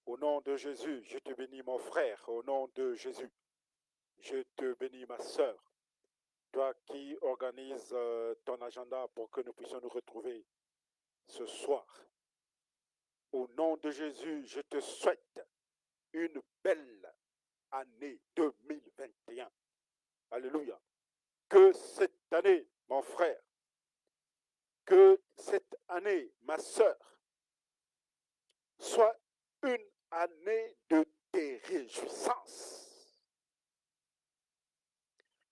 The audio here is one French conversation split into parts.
Au nom de Jésus, je te bénis mon frère. Au nom de Jésus, je te bénis ma sœur. Toi qui organises ton agenda pour que nous puissions nous retrouver ce soir. Au nom de Jésus, je te souhaite une belle année 2021. Alléluia. Que cette année, mon frère, que cette année, ma sœur, soit une année de tes réjouissances.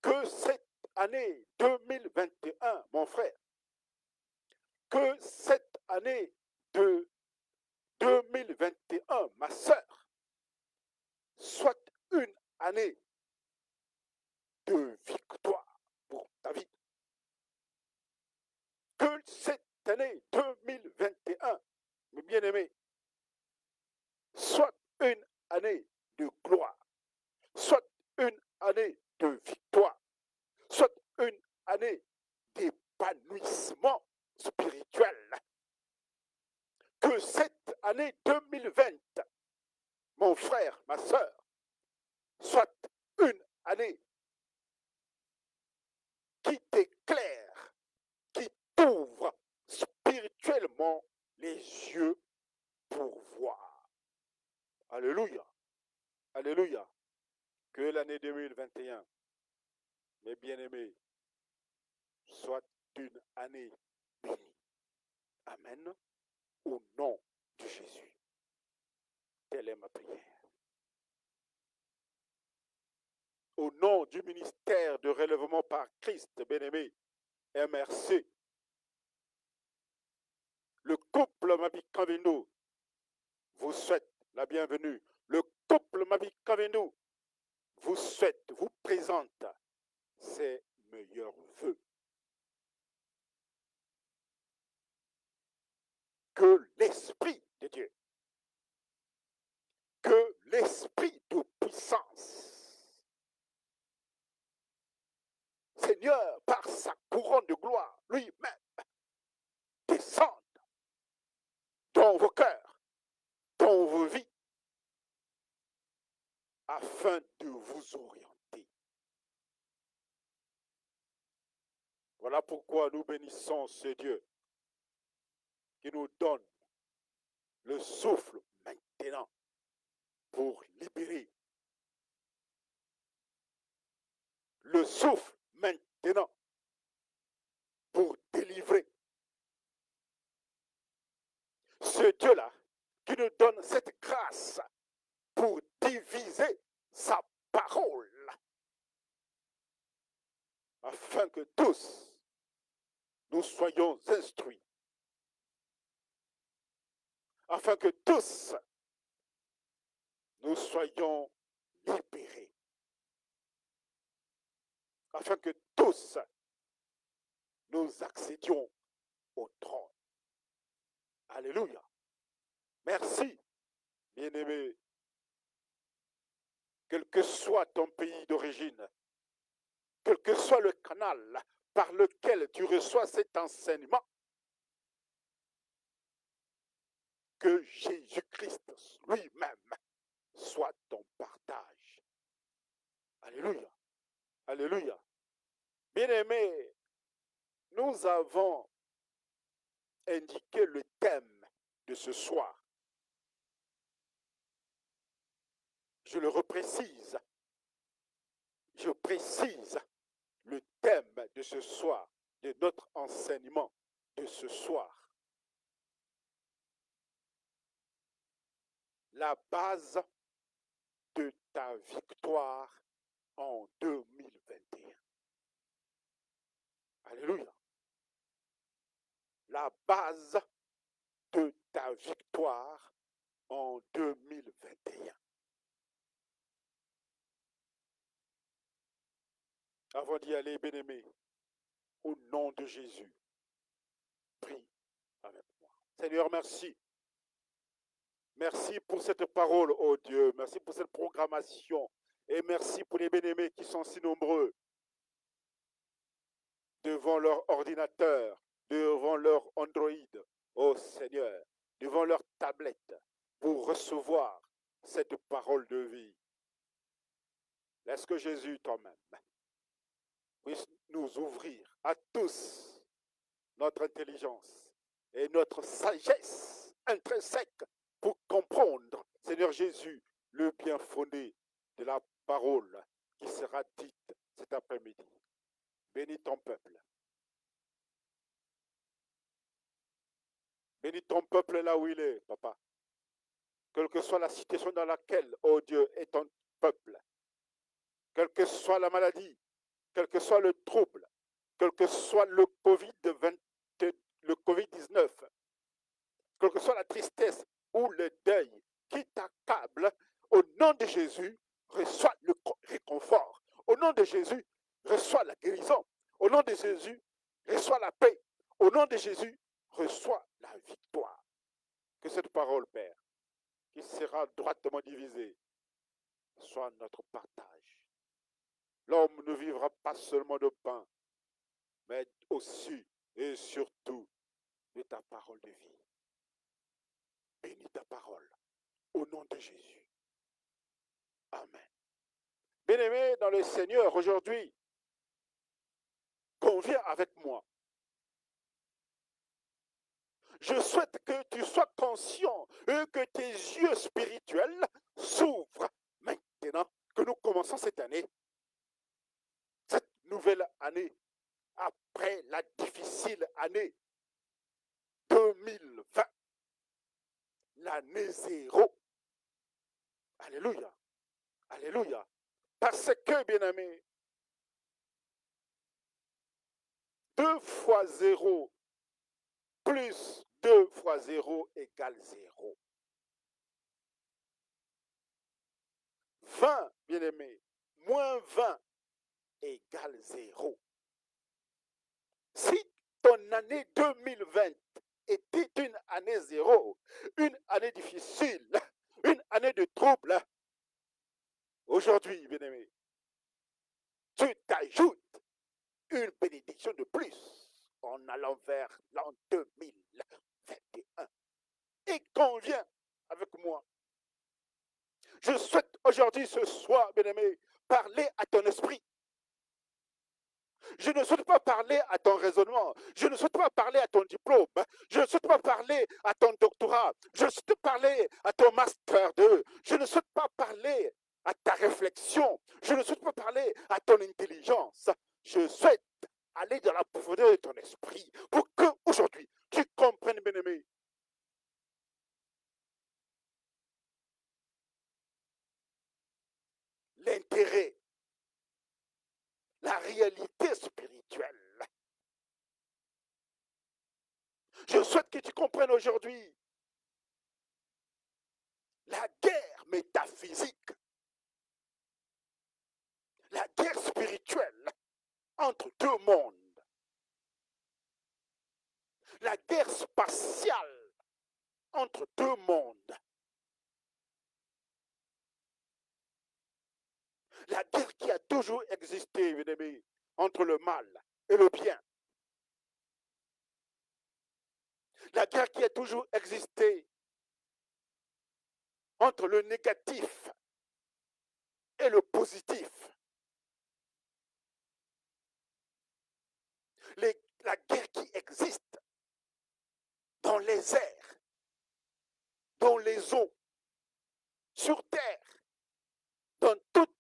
Que cette année 2021, mon frère, que cette année de 2021, ma sœur, soit une année de victoire pour ta vie. Que cette année 2021, mes bien-aimés, soit une année de gloire, soit une année de victoire, soit une année d'épanouissement spirituel. Que cette année 2020, mon frère, ma sœur, soit une année qui t'éclaire, qui t'ouvre spirituellement les yeux pour voir. Alléluia. Alléluia. Que l'année 2021, mes bien-aimés, soit une année bénie. Amen. Au nom de Jésus. Telle est ma prière. Au nom du ministère de relèvement par Christ, bien-aimé, MRC, le couple Mabikaveno vous souhaite la bienvenue. Le couple Mabikaveno vous souhaite, vous présente ses meilleurs vœux. Que l'Esprit de Dieu, que l'Esprit de puissance, Seigneur, par sa couronne de gloire, lui-même, descende dans vos cœurs, dans vos vies, afin de vous orienter. Voilà pourquoi nous bénissons ce Dieu qui nous donne le souffle maintenant pour libérer. Le souffle maintenant pour délivrer. Ce Dieu-là qui nous donne cette grâce pour diviser sa parole afin que tous nous soyons instruits, afin que tous nous soyons libérés, afin que tous nous accédions au trône. Alléluia. Merci, bien-aimé. Quel que soit ton pays d'origine, quel que soit le canal par lequel tu reçois cet enseignement, que Jésus-Christ lui-même soit ton partage. Alléluia. Alléluia. Bien-aimés, nous avons indiqué le thème de ce soir. Je le reprécise. Je précise le thème de ce soir, de notre enseignement de ce soir. La base de ta victoire en 2021. Alléluia. La base de ta victoire en 2021. Avant d'y aller, bien-aimé, au nom de Jésus, prie avec moi. Seigneur, merci. Merci pour cette parole, oh Dieu. Merci pour cette programmation. Et merci pour les bien-aimés qui sont si nombreux devant leur ordinateur, devant leur Android, oh Seigneur, devant leur tablette, pour recevoir cette parole de vie. Laisse que Jésus toi-même puisse nous ouvrir à tous notre intelligence et notre sagesse intrinsèque pour comprendre, Seigneur Jésus, le bien fondé de la parole qui sera dite cet après-midi. Bénis ton peuple. Bénis ton peuple là où il est, papa. Quelle que soit la situation dans laquelle, oh Dieu, est ton peuple, quelle que soit la maladie, quel que soit le trouble, quel que soit le Covid-19, quelle que soit la tristesse ou le deuil qui t'accable, au nom de Jésus, reçois le réconfort. Au nom de Jésus, reçois la guérison. Au nom de Jésus, reçois la paix. Au nom de Jésus, reçois la victoire. Que cette parole, Père, qui sera droitement divisée, soit notre partage. L'homme ne vivra pas seulement de pain, mais aussi et surtout de ta parole de vie. Bénis ta parole au nom de Jésus. Amen. Bien-aimé dans le Seigneur, aujourd'hui, conviens avec moi. Je souhaite que tu sois conscient et que tes yeux spirituels s'ouvrent maintenant que nous commençons cette année, cette nouvelle année, après la difficile année 2020, l'année 0. Alléluia. Alléluia. Parce que, bien-aimé, 2 fois 0 plus 2 fois 0 égale 0. 20, bien-aimé, moins 20 égale 0. Si ton année 2020 était une année 0, une année difficile, une année de trouble, aujourd'hui, bien-aimé, tu t'ajoutes une bénédiction de plus en allant vers l'an 2021. Et conviens avec moi. Je souhaite aujourd'hui, ce soir, bien-aimé, parler à ton esprit. Je ne souhaite pas parler à ton raisonnement. Je ne souhaite pas parler à ton diplôme. Je ne souhaite pas parler à ton doctorat. Je souhaite parler à ton master 2. Je ne souhaite pas parler à ta réflexion. Je ne souhaite pas parler à ton intelligence. Je souhaite aller dans la profondeur de ton esprit pour que aujourd'hui tu comprennes, bien-aimé, l'intérêt, la réalité spirituelle. Je souhaite que tu comprennes aujourd'hui la guerre métaphysique, la guerre spirituelle entre deux mondes, la guerre spatiale entre deux mondes, la guerre qui a toujours existé, mes amis, entre le mal et le bien, la guerre qui a toujours existé entre le négatif et le positif, la guerre qui existe dans les airs, dans les eaux, sur terre, dans toute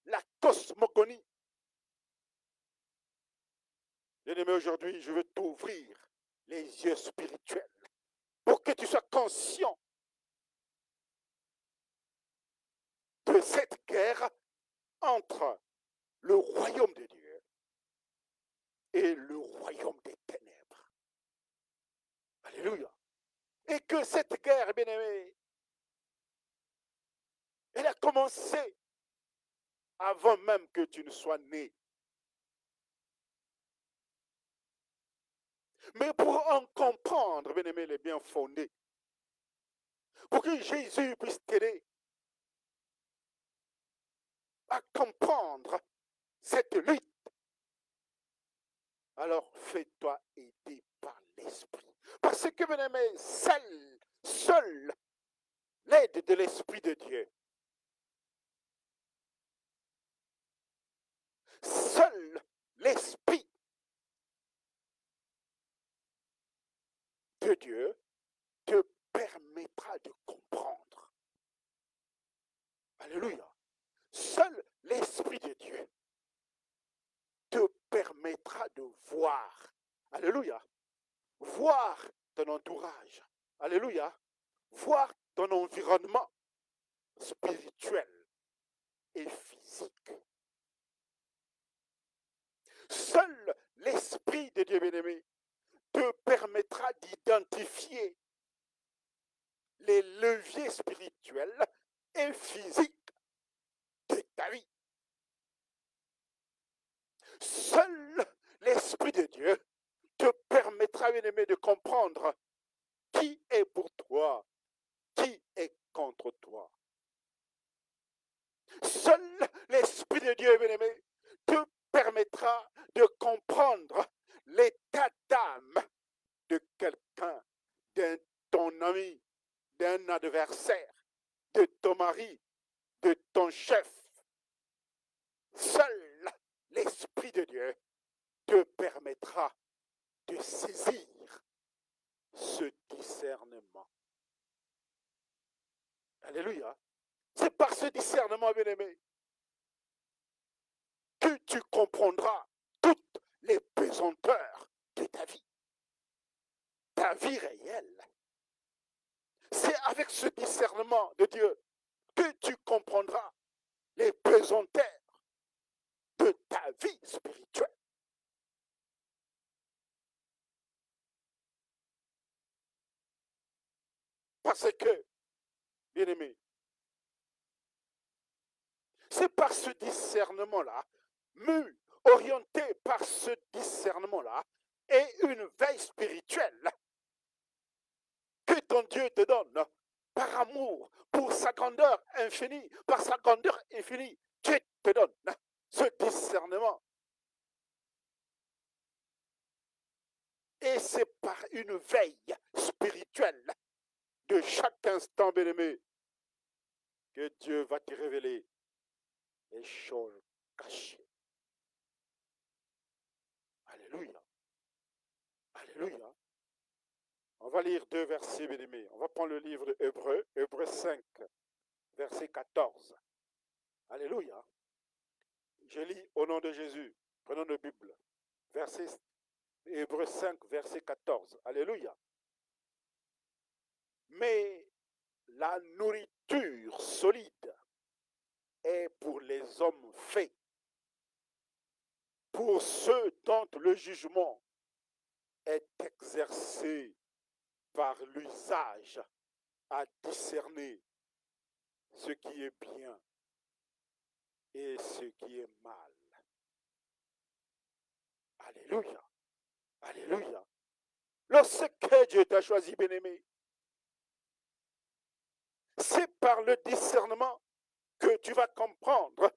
la cosmogonie. Bien-aimé, aujourd'hui, je veux t'ouvrir les yeux spirituels pour que tu sois conscient de cette guerre entre le royaume de Dieu et le royaume des ténèbres. Alléluia. Et que cette guerre, bien-aimé, elle a commencé avant même que tu ne sois né. Mais pour en comprendre, bien-aimé, les bien fondés, pour que Jésus puisse t'aider à comprendre cette lutte, alors fais-toi aider par l'Esprit. Parce que, bien-aimé, seul l'aide de l'Esprit de Dieu. Seul l'Esprit de Dieu te permettra de comprendre. Alléluia. Seul l'Esprit de Dieu te permettra de voir. Alléluia. Voir ton entourage. Alléluia. Voir ton environnement spirituel et physique. Seul l'Esprit de Dieu bien-aimé te permettra d'identifier les leviers spirituels et physiques de ta vie. Seul l'Esprit de Dieu te permettra, bien-aimé, de comprendre qui est pour toi, qui est contre toi. Seul l'Esprit de Dieu, bien-aimé, te permettra de comprendre l'état d'âme de quelqu'un, de ton ami, d'un adversaire, de ton mari, de ton chef. Seul l'Esprit de Dieu te permettra de saisir ce discernement. Alléluia. C'est par ce discernement, bien-aimé, que tu comprendras toutes les pesanteurs de ta vie réelle. C'est avec ce discernement de Dieu que tu comprendras les pesanteurs de ta vie spirituelle. Parce que, bien-aimé, c'est par ce discernement-là, orienté par ce discernement-là, et une veille spirituelle que ton Dieu te donne par amour, pour sa grandeur infinie, par sa grandeur infinie, Dieu te donne ce discernement. Et c'est par une veille spirituelle de chaque instant, bien-aimé, que Dieu va te révéler les choses cachées. Alléluia. Alléluia. On va lire 2 versets, bien-aimés. On va prendre le livre de Hébreux, Hébreux 5, verset 14. Alléluia. Je lis au nom de Jésus. Prenons la Bible. Verset Hébreux 5, verset 14. Alléluia. Mais la nourriture solide est pour les hommes faits, pour ceux dont le jugement est exercé par l'usage à discerner ce qui est bien et ce qui est mal. Alléluia. Alléluia. Lorsque Dieu t'a choisi, bien-aimé, c'est par le discernement que tu vas comprendre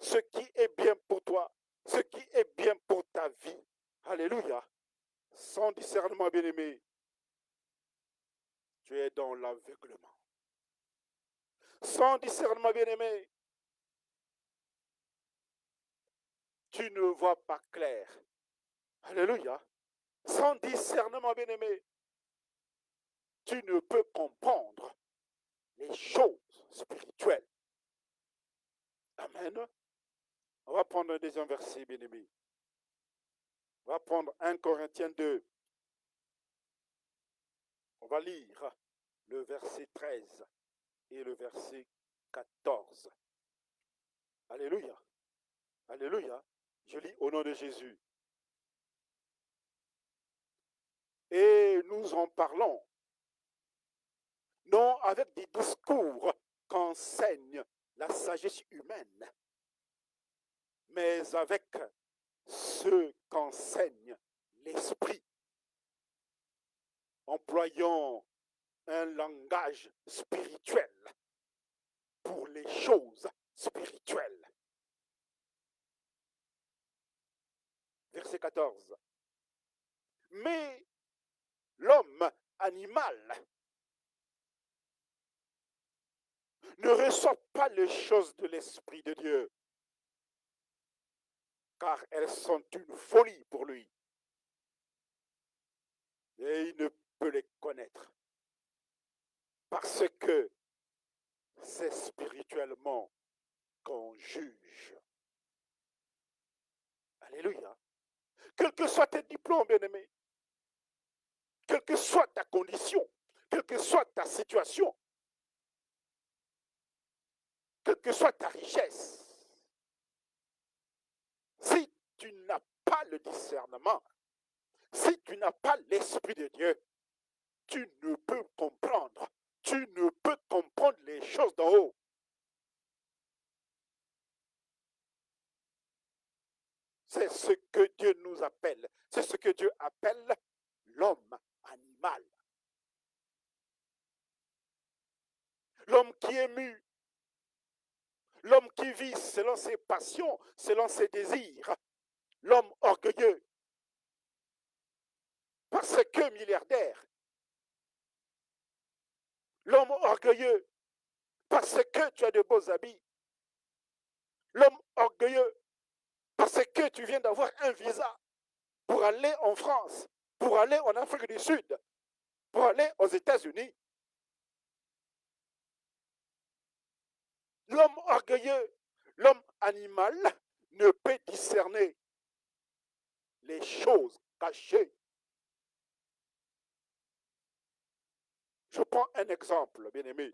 ce qui est bien pour toi, ce qui est bien pour ta vie. Alléluia. Sans discernement, bien-aimé, tu es dans l'aveuglement. Sans discernement, bien-aimé, tu ne vois pas clair. Alléluia. Sans discernement, bien-aimé, tu ne peux comprendre les choses spirituelles. Amen. On va prendre un deuxième verset, bien-aimé. On va prendre 1 Corinthiens 2. On va lire le verset 13 et le verset 14. Alléluia. Alléluia. Je lis au nom de Jésus. Et nous en parlons, non avec des discours qu'enseigne la sagesse humaine, mais avec ce qu'enseigne l'Esprit, employant un langage spirituel pour les choses spirituelles. Verset 14. Mais l'homme animal ne reçoit pas les choses de l'Esprit de Dieu, car elles sont une folie pour lui. Et il ne peut les connaître. Parce que c'est spirituellement qu'on juge. Alléluia. Quel que soit tes diplômes, bien-aimé, quelle que soit ta condition, quelle que soit ta situation, quelle que soit ta richesse, si tu n'as pas le discernement, si tu n'as pas l'Esprit de Dieu, tu ne peux comprendre. Tu ne peux comprendre les choses d'en haut. C'est ce que Dieu nous appelle. C'est ce que Dieu appelle l'homme animal. L'homme qui est mu. L'homme qui vit selon ses passions, selon ses désirs. L'homme orgueilleux. Parce que milliardaire. L'homme orgueilleux. Parce que tu as de beaux habits. L'homme orgueilleux. Parce que tu viens d'avoir un visa pour aller en France, pour aller en Afrique du Sud, pour aller aux États-Unis. L'homme orgueilleux, l'homme animal ne peut discerner les choses cachées. Je prends un exemple, bien-aimé.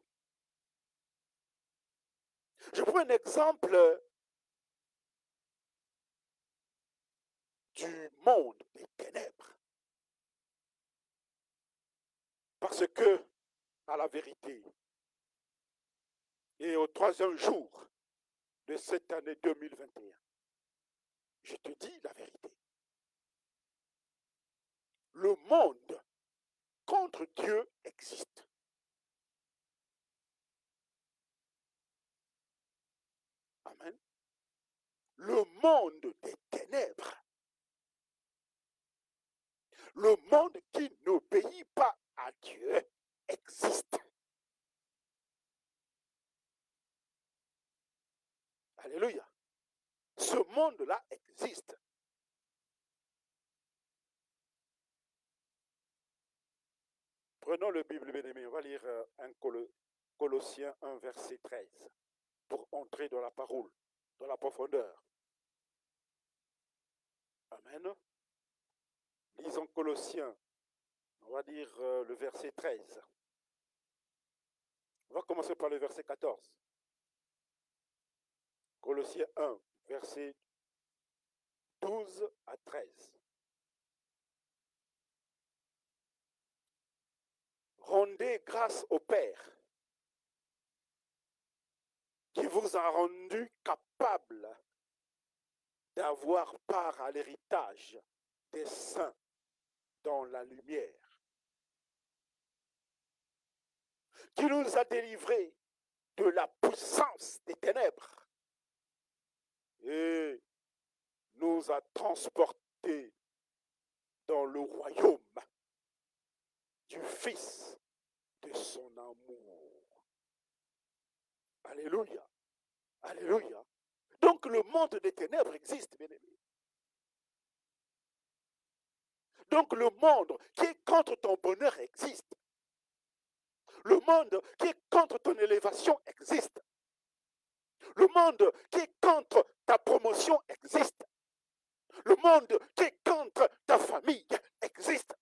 Je prends un exemple du monde des ténèbres. Parce que, à la vérité, et au troisième jour de cette année 2021, je te dis la vérité. Le monde contre Dieu existe. Amen. Le monde des ténèbres, le monde qui n'obéit pas à Dieu existe. Alléluia. Ce monde-là existe. Prenons le Bible, bien-aimé. On va lire un Colossiens 1, verset 13, pour entrer dans la parole, dans la profondeur. Amen. Lisons Colossiens, on va dire le verset 13. On va commencer par le verset 14. Colossiens 1, verset 12 à 13. Rendez grâce au Père qui vous a rendu capable d'avoir part à l'héritage des saints dans la lumière, qui nous a délivrés de la puissance des ténèbres et nous a transportés dans le royaume du Fils de son amour. Alléluia. Alléluia. Donc le monde des ténèbres existe, bien aimé. Donc le monde qui est contre ton bonheur existe. Le monde qui est contre ton élévation existe. Le monde qui est contre ta promotion existe. Le monde qui est contre ta famille existe.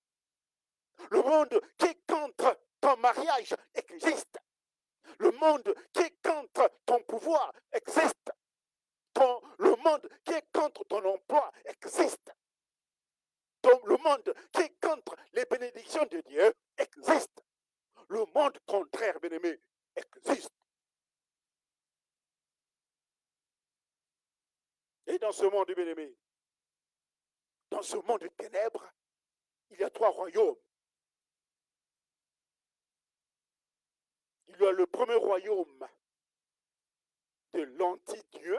Le monde qui est contre ton mariage existe. Le monde qui est contre ton pouvoir existe. Le monde qui est contre ton emploi existe. Le monde qui est contre les bénédictions de Dieu existe. Le monde contraire, bien-aimé, existe. Et dans ce monde, bien-aimé, dans ce monde de ténèbres, il y a trois royaumes. Il y a le premier royaume de l'anti-Dieu.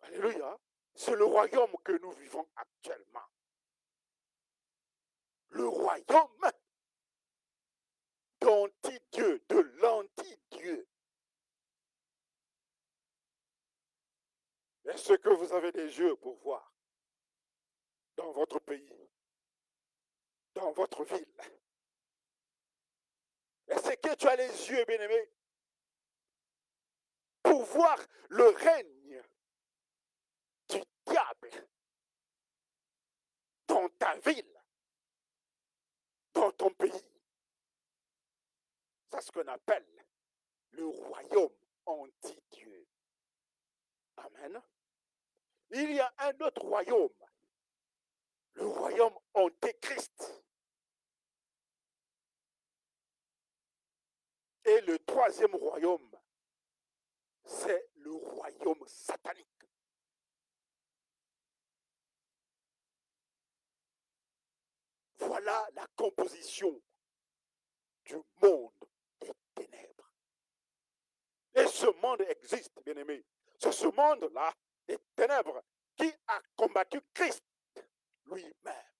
Alléluia. C'est le royaume que nous vivons actuellement. Le royaume d'anti-Dieu, de l'anti-Dieu. Est-ce que vous avez des yeux pour voir dans votre pays, dans votre ville? Est-ce que tu as les yeux, bien-aimés, pour voir le règne du diable dans ta ville, dans ton pays? C'est ce qu'on appelle le royaume anti-Dieu. Amen. Il y a un autre royaume, le royaume antéchrist. Et le troisième royaume, c'est le royaume satanique. Voilà la composition du monde des ténèbres. Et ce monde existe, bien-aimé. C'est ce monde-là, des ténèbres, qui a combattu Christ lui-même.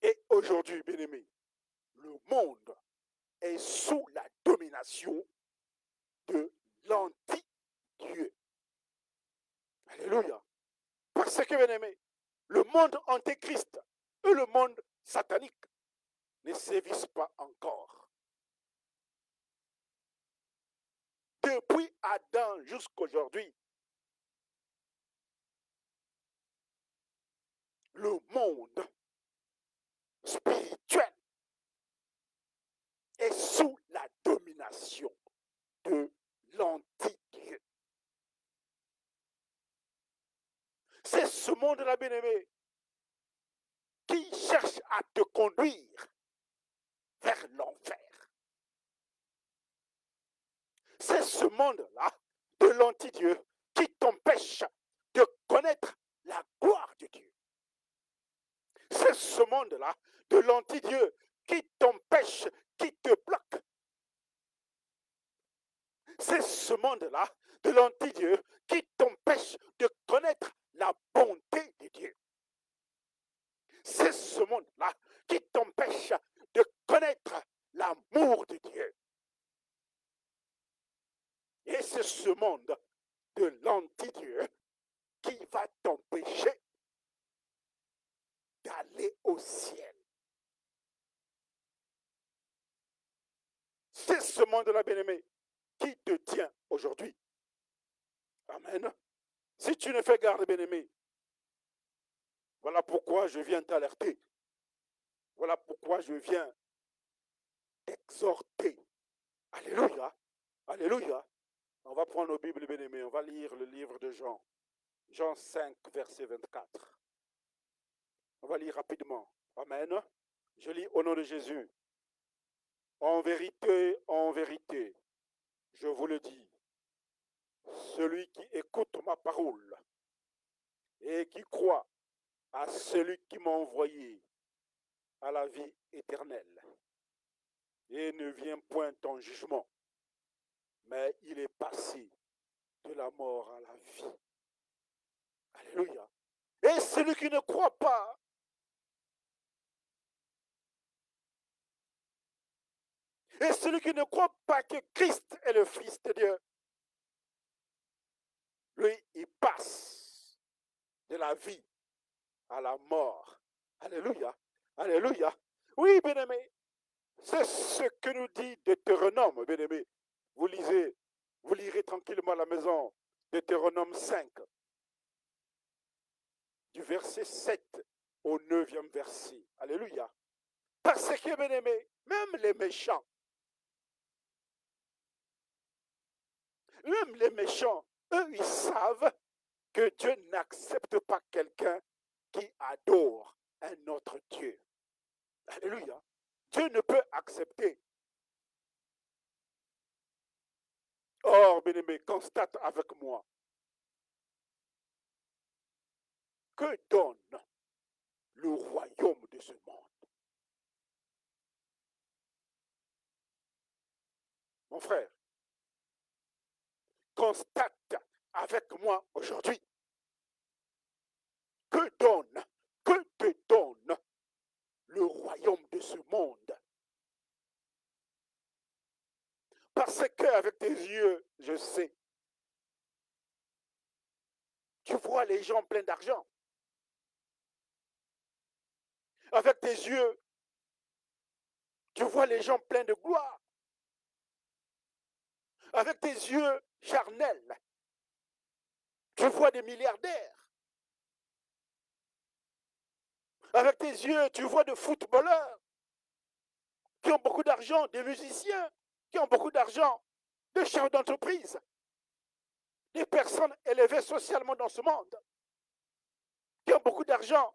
Et aujourd'hui, bien-aimé, le monde est sous la domination de l'anti-Dieu. Alléluia. Parce que, bien-aimé, le monde antéchrist et le monde satanique ne sévissent pas encore. Depuis Adam jusqu'aujourd'hui, le monde spirituel est sous la domination de l'anti-Dieu. C'est ce monde-là, bien-aimé, qui cherche à te conduire vers l'enfer. C'est ce monde-là de l'anti-Dieu qui t'empêche de connaître la gloire de Dieu. C'est ce monde-là de l'anti-Dieu qui t'empêche, qui te bloque. C'est ce monde-là de l'anti-Dieu qui t'empêche de connaître la bonté de Dieu. C'est ce monde-là qui t'empêche de connaître l'amour de Dieu. Et c'est ce monde de l'anti-Dieu qui va t'empêcher d'aller au ciel. C'est ce monde-là, bien-aimé, qui te tient aujourd'hui. Amen. Si tu ne fais garde, bien-aimé, voilà pourquoi je viens t'alerter. Voilà pourquoi je viens t'exhorter. Alléluia. Alléluia. On va prendre nos Bibles, bien-aimés. On va lire le livre de Jean. Jean 5, verset 24. On va lire rapidement. Amen. Je lis au nom de Jésus. En vérité, je vous le dis, celui qui écoute ma parole et qui croit à celui qui m'a envoyé à la vie éternelle et ne vient point en jugement, mais il est passé de la mort à la vie. Alléluia. Et celui qui ne croit pas et celui qui ne croit pas que Christ est le Fils de Dieu, lui, il passe de la vie à la mort. Alléluia. Alléluia. Oui, bien-aimé, c'est ce que nous dit Deutéronome, bien-aimé. Vous lirez tranquillement à la maison, Deutéronome 5, du verset 7 au 9e verset. Alléluia. Parce que, bien-aimé, même les méchants, eux, ils savent que Dieu n'accepte pas quelqu'un qui adore un autre Dieu. Alléluia. Dieu ne peut accepter. Or, bien-aimé, constate avec moi. Que donne le royaume de ce monde? Mon frère, constate avec moi aujourd'hui. Que te donne le royaume de ce monde. Parce qu'avec tes yeux, je sais, tu vois les gens pleins d'argent. Avec tes yeux, tu vois les gens pleins de gloire. Avec tes yeux charnels, tu vois des milliardaires. Avec tes yeux, tu vois des footballeurs qui ont beaucoup d'argent, des musiciens qui ont beaucoup d'argent, des chefs d'entreprise, des personnes élevées socialement dans ce monde, qui ont beaucoup d'argent.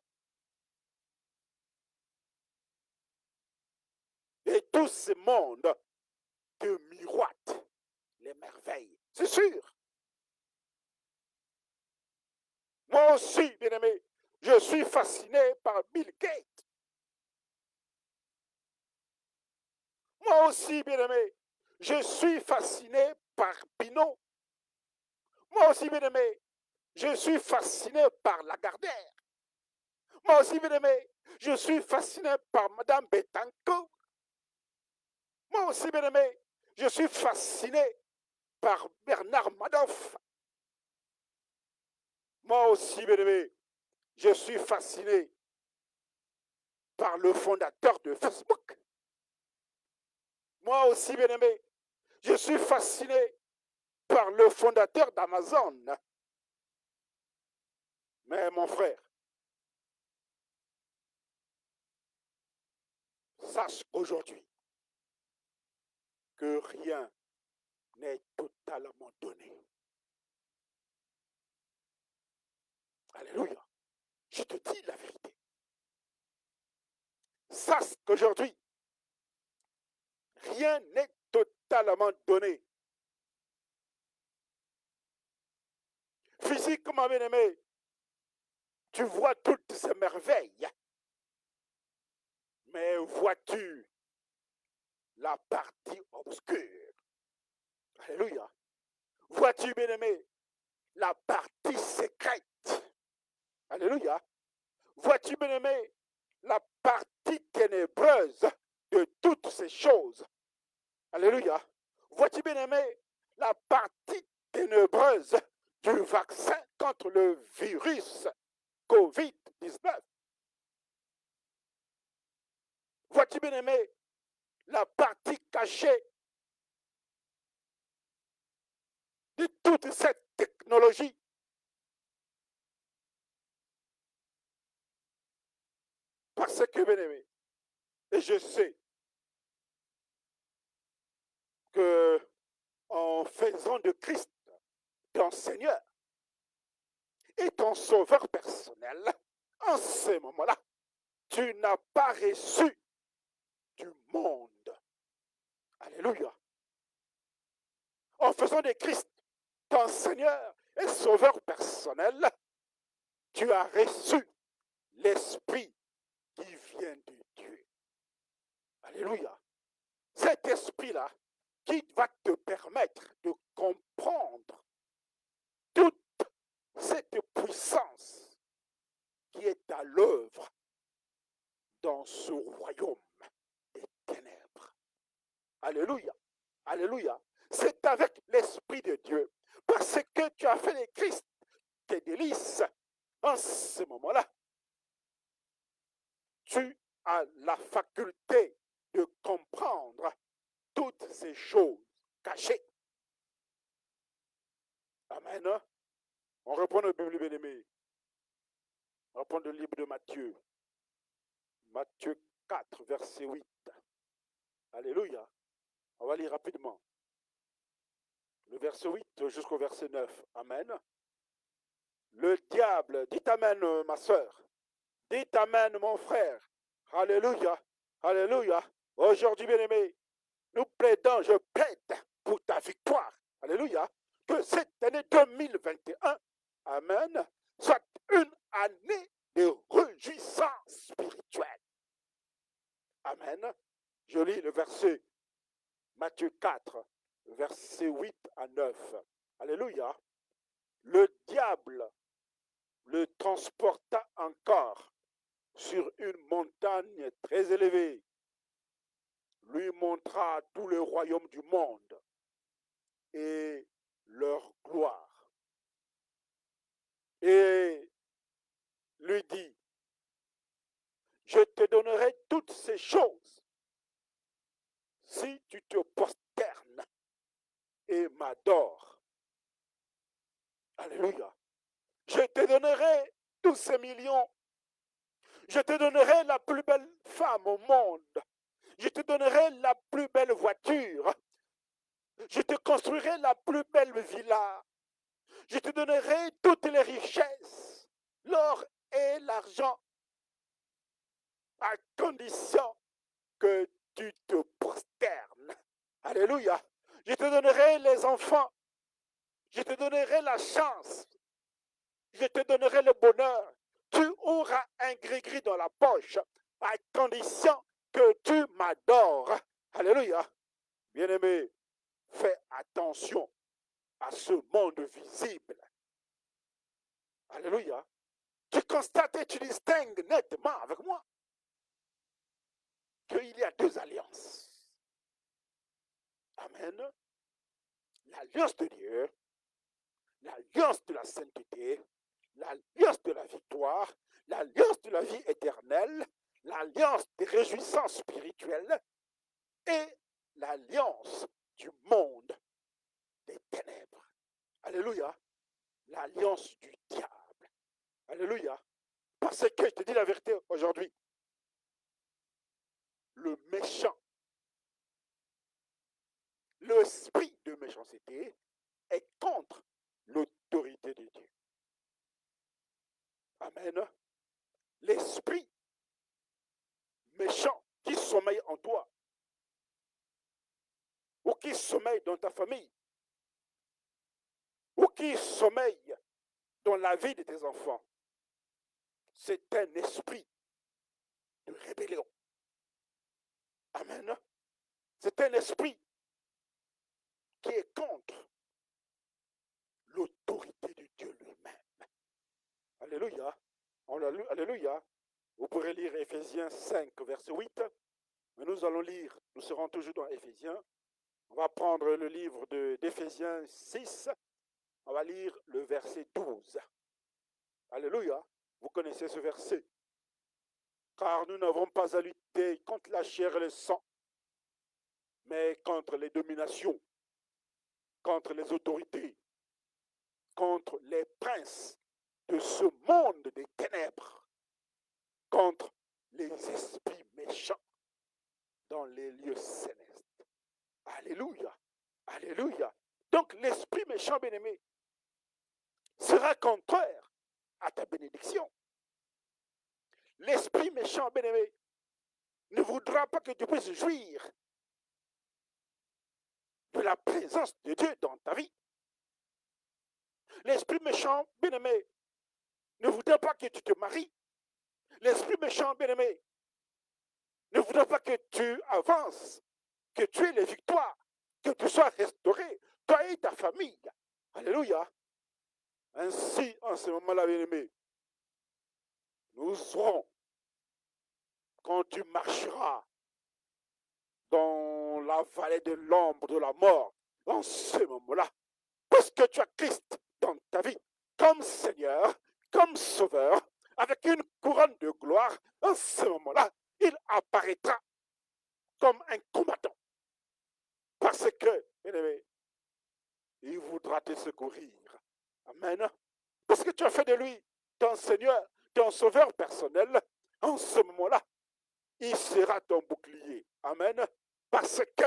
Et tout ce monde te miroite les merveilles. C'est sûr. Moi aussi, bien-aimé, je suis fasciné par Bill Gates. Moi aussi, bien-aimé, je suis fasciné par Pinot. Moi aussi, bien-aimé, je suis fasciné par Lagardère. Moi aussi, bien-aimé, je suis fasciné par Madame Bettencourt. Moi aussi, bien-aimé, je suis fasciné par Bernard Madoff. Moi aussi, bien-aimé, je suis fasciné par le fondateur de Facebook. Moi aussi, bien-aimé, je suis fasciné par le fondateur d'Amazon. Mais mon frère, sache aujourd'hui que rien n'est totalement donné. Alléluia. Je te dis la vérité. Sache qu'aujourd'hui, rien n'est totalement donné. Physiquement, bien aimé, tu vois toutes ces merveilles. Mais vois-tu la partie obscure? Alléluia. Vois-tu, bien aimé, la partie secrète? Alléluia. Vois-tu, bien aimé, la partie ténébreuse de toutes ces choses? Alléluia. Vois-tu, bien aimé, la partie ténébreuse du vaccin contre le virus COVID-19? Vois-tu, bien aimé, la partie cachée de toute cette technologie? Parce que, bien aimé, et je sais que en faisant de Christ ton Seigneur et ton Sauveur personnel, en ce moment-là, tu n'as pas reçu du monde. Alléluia. En faisant de Christ ton Seigneur et Sauveur personnel, tu as reçu l'Esprit qui vient de Dieu. Alléluia. Cet esprit-là qui va te permettre de comprendre toute cette puissance qui est à l'œuvre dans ce royaume des ténèbres. Alléluia. Alléluia. C'est avec l'Esprit de Dieu. Parce que tu as fait de Christ tes délices. En ce moment-là, tu as la faculté de comprendre toutes ces choses cachées. Amen. On reprend le Bible bien-aimé. On reprend le livre de Matthieu. Matthieu 4, verset 8. Alléluia. On va lire rapidement. Le verset 8 jusqu'au verset 9. Amen. Le diable, dites amen ma soeur. Dites amen mon frère. Alléluia. Alléluia. Aujourd'hui bien-aimé, nous plaidons, je plaide pour ta victoire. Alléluia. Que cette année 2021, amen, soit une année de réjouissance spirituelle. Amen. Je lis le verset Matthieu 4, verset 8 à 9. Alléluia. Le diable le transporta encore sur une montagne très élevée, lui montra tout le royaume du monde et leur gloire. Et lui dit, je te donnerai toutes ces choses si tu te prosternes et m'adores. Alléluia. Je te donnerai tous ces millions. Je te donnerai la plus belle femme au monde. Je te donnerai la plus belle voiture. Je te construirai la plus belle villa. Je te donnerai toutes les richesses, l'or et l'argent, à condition que tu te prosternes. Alléluia. Je te donnerai les enfants. Je te donnerai la chance. Je te donnerai le bonheur. Tu auras un gris-gris dans la poche, à condition que tu m'adores. Alléluia. Bien-aimé, fais attention à ce monde visible. Alléluia. Tu constates et tu distingues nettement avec moi qu'il y a deux alliances. Amen. L'alliance de Dieu, l'alliance de la sainteté, l'alliance de la victoire, l'alliance de la vie éternelle, l'alliance des réjouissances spirituelles et l'alliance du monde des ténèbres. Alléluia. L'alliance du diable. Alléluia. Parce que je te dis la vérité aujourd'hui, le méchant, l'esprit de méchanceté est contre l'autorité de Dieu. Amen. L'esprit méchant qui sommeille en toi ou qui sommeille dans ta famille ou qui sommeille dans la vie de tes enfants, c'est un esprit de rébellion. Amen. C'est un esprit qui est contre l'autorité de Dieu lui-même. Alléluia. Alléluia. Vous pourrez lire Éphésiens 5, verset 8. Mais nous allons lire, nous serons toujours dans Éphésiens. On va prendre le livre d'Éphésiens 6. On va lire le verset 12. Alléluia. Vous connaissez ce verset. Car nous n'avons pas à lutter contre la chair et le sang, mais contre les dominations, contre les autorités, contre les princes de ce monde des ténèbres, contre les esprits méchants dans les lieux célestes. Alléluia. Alléluia. Donc l'esprit méchant, bien-aimé, sera contraire à ta bénédiction. L'esprit méchant, bien-aimé, ne voudra pas que tu puisses jouir de la présence de Dieu dans ta vie. L'esprit méchant, bien-aimé, ne voudra pas que tu te maries. L'esprit méchant, bien-aimé, ne voudra pas que tu avances, que tu aies les victoires, que tu sois restauré, toi et ta famille. Alléluia. Ainsi, en ce moment-là, bien-aimé, nous serons, quand tu marcheras dans la vallée de l'ombre de la mort, en ce moment-là, parce que tu as Christ dans ta vie, comme Seigneur, comme Sauveur, avec une couronne de gloire, en ce moment-là, il apparaîtra comme un combattant. Parce que, bien-aimé, il voudra te secourir. Amen. Parce que tu as fait de lui ton Seigneur, ton Sauveur personnel, en ce moment-là, il sera ton bouclier. Amen. Parce que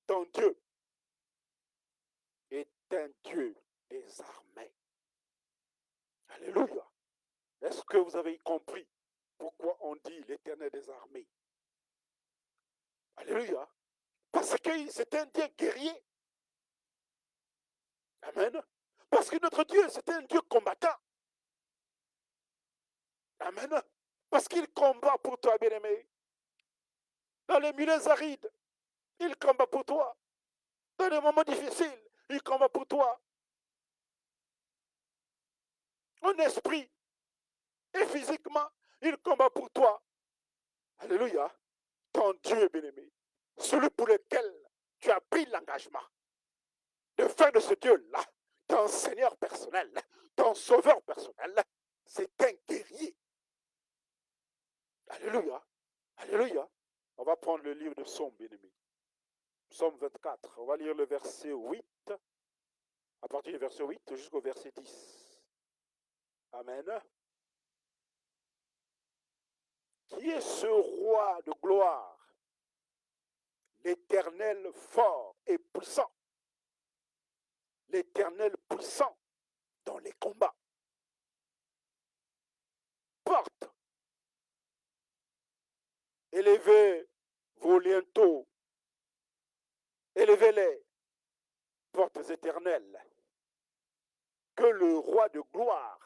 ton Dieu est un Dieu des armées. Alléluia. Est-ce que vous avez compris pourquoi on dit l'Éternel des armées? Alléluia. Parce que c'est un Dieu guerrier. Amen. Parce que notre Dieu, c'est un Dieu combattant. Amen. Parce qu'il combat pour toi, bien-aimé. Dans les milieux arides, il combat pour toi. Dans les moments difficiles, il combat pour toi. En esprit et physiquement, Il combat pour toi. Alléluia. Ton Dieu bien-aimé. Celui pour lequel tu as pris l'engagement de faire de ce Dieu-là ton Seigneur personnel, ton Sauveur personnel. C'est un guerrier. Alléluia. Alléluia. On va prendre le livre de Psaume, bien-aimé. Psaume 24. On va lire le verset 8. À partir du verset 8 jusqu'au verset 10. Amen. Qui est ce roi de gloire, l'Éternel fort et puissant, l'Éternel puissant dans les combats. Porte, élevez vos linteaux, élevez-les, portes éternelles, que le roi de gloire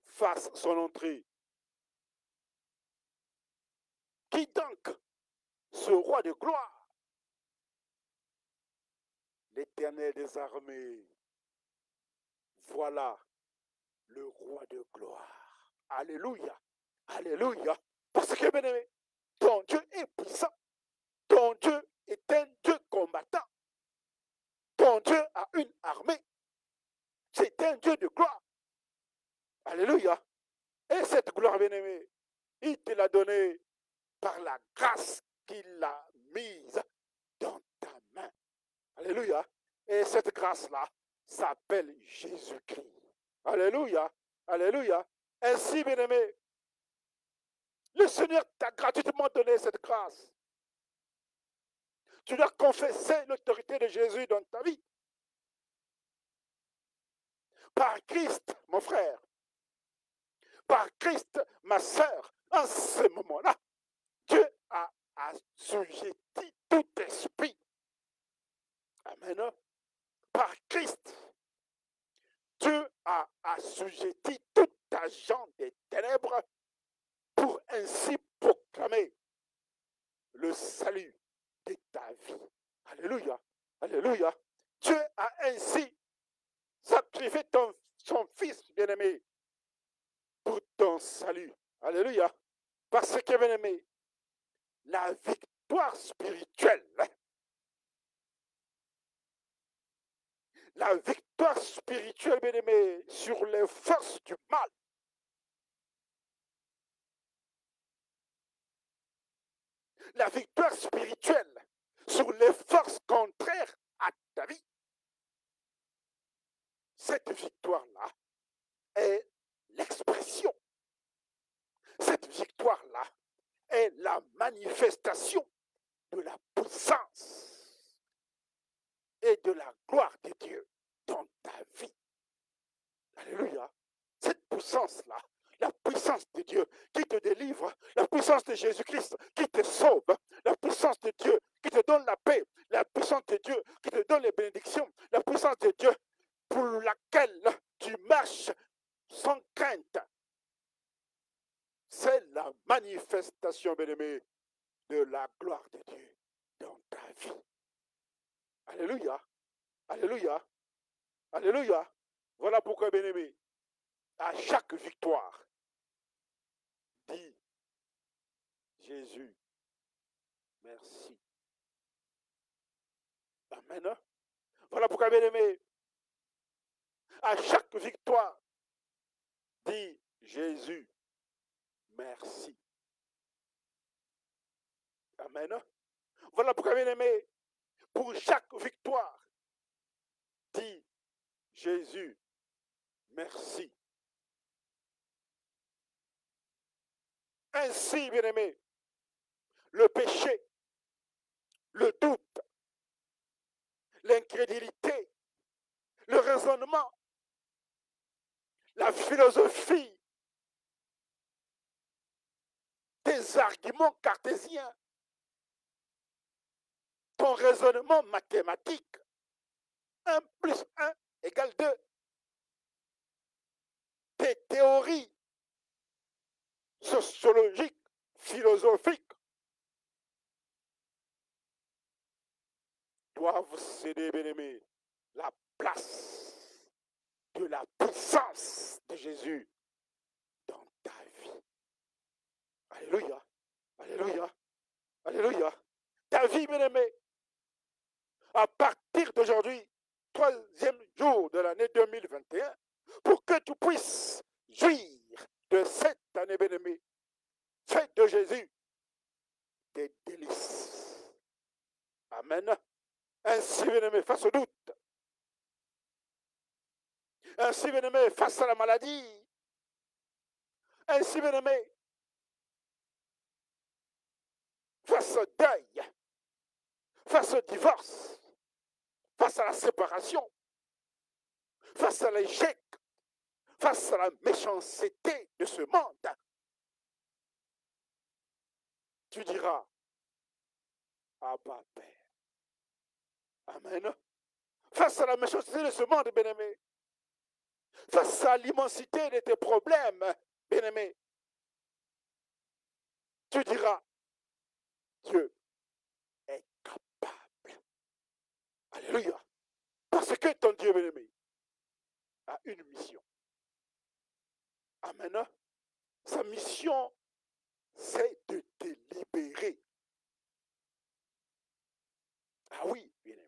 fasse son entrée. Qui donc ce roi de gloire? L'Éternel des armées. Voilà le roi de gloire. Alléluia. Alléluia. Parce que, bien aimé, ton Dieu est puissant. Ton Dieu est un Dieu combattant. Ton Dieu a une armée. C'est un Dieu de gloire. Alléluia. Et cette gloire, bien aimé, il te l'a donnée par la grâce qu'il a mise dans ta main. Alléluia. Et cette grâce-là s'appelle Jésus-Christ. Alléluia. Alléluia. Ainsi, bien-aimé, le Seigneur t'a gratuitement donné cette grâce. Tu dois confesser l'autorité de Jésus dans ta vie. Par Christ, mon frère. Par Christ, ma sœur. En ce moment-là, Dieu a assujetti tout esprit. Amen. Par Christ, Dieu a assujetti tout agent des ténèbres pour ainsi proclamer le salut de ta vie. Alléluia. Alléluia. Dieu a ainsi sacrifié son fils bien-aimé pour ton salut. Alléluia. Parce que, bien-aimé, la victoire spirituelle, bien-aimé, sur les forces du mal, la victoire spirituelle sur les forces contraires à ta vie, cette victoire-là est l'expression. Cette victoire-là est la manifestation de la puissance et de la gloire de Dieu dans ta vie. Alléluia. Cette puissance-là, la puissance de Dieu qui te délivre, la puissance de Jésus-Christ qui te sauve, la puissance de Dieu qui te donne la paix, la puissance de Dieu qui te donne les bénédictions, la puissance de Dieu pour laquelle tu marches sans crainte. C'est la manifestation, bien-aimé, de la gloire de Dieu dans ta vie. Alléluia. Alléluia. Alléluia. Voilà pourquoi, bien-aimé, à chaque victoire, dis Jésus, merci. Amen. Voilà pourquoi, bien-aimé, à chaque victoire, dis Jésus, merci. Amen. Voilà pourquoi, bien-aimé, pour chaque victoire, dis Jésus, merci. Ainsi, bien-aimé, le péché, le doute, l'incrédulité, le raisonnement, la philosophie, tes arguments cartésiens, ton raisonnement mathématique, 1 plus 1 égale 2, tes théories sociologiques, philosophiques, doivent céder, bien-aimé, la place de la puissance de Jésus dans ta vie. Alléluia. Alléluia. Alléluia. Ta vie, bien-aimé, à partir d'aujourd'hui, 3e jour de l'année 2021, pour que tu puisses jouir de cette année, bien-aimé, fête de Jésus, des délices. Amen. Ainsi, bien-aimé, face au doute. Ainsi, bien-aimé, face à la maladie. Ainsi, bien-aimé, face au deuil, face au divorce, face à la séparation, face à l'échec, face à la méchanceté de ce monde, tu diras, Abba Père. Amen. Face à la méchanceté de ce monde, bien-aimé, face à l'immensité de tes problèmes, bien-aimé, tu diras, Dieu est capable. Alléluia. Parce que ton Dieu, bien-aimé, a une mission. Amen. Sa mission, c'est de te libérer. Ah oui, bien-aimé.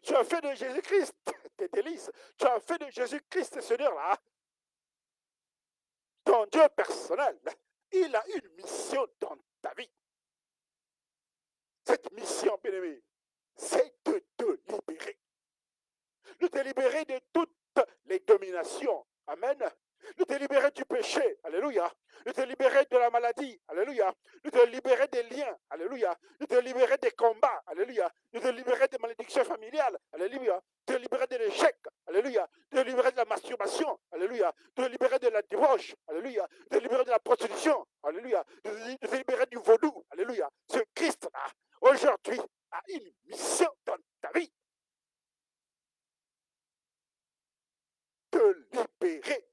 Tu as fait de Jésus-Christ tes délices. Tu as fait de Jésus-Christ, Seigneur-là, ton Dieu personnel. Il a une mission dans ta vie. Cette mission, bien-aimé, c'est de te libérer. De te libérer de toutes les dominations. Amen. De te libérer du péché. Alléluia. De te libérer de la maladie. Alléluia. De te libérer des liens. Alléluia. De te libérer des combats. Alléluia. De te libérer des malédictions familiales. Alléluia. De te libérer de l'échec. Alléluia. De te libérer de la masturbation. Alléluia. De te libérer de la débauche. Alléluia. De te libérer de la prostitution. Alléluia. De te libérer du vaudou. Alléluia. Ce Christ-là, aujourd'hui, a une mission dans ta vie. Te libérer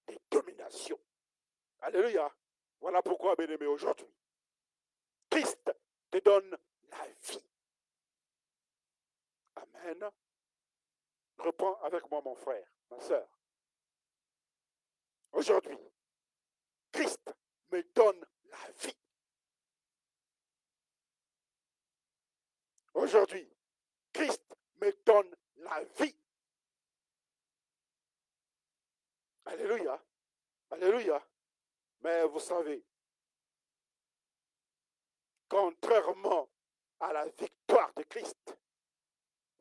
des dominations. Alléluia. Voilà pourquoi, bien-aimé, aujourd'hui, Christ te donne la vie. Amen. Reprends avec moi, mon frère, ma soeur. Aujourd'hui, Christ me donne la vie. Aujourd'hui, Christ me donne la vie. Alléluia. Alléluia. Mais vous savez, contrairement à la victoire de Christ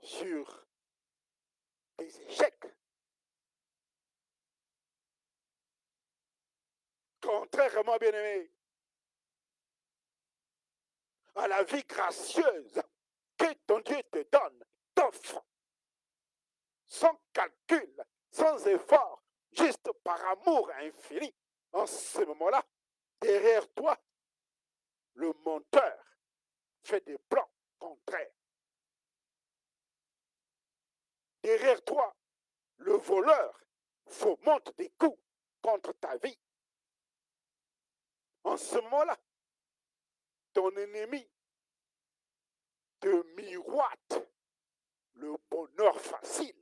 sur des échecs, contrairement, bien-aimé, à la vie gracieuse que ton Dieu te donne, t'offre, sans calcul, sans effort, juste par amour infini. En ce moment-là, derrière toi, le menteur fait des plans contraires. Derrière toi, le voleur fomente des coups contre ta vie. En ce moment-là, ton ennemi te miroite le bonheur facile.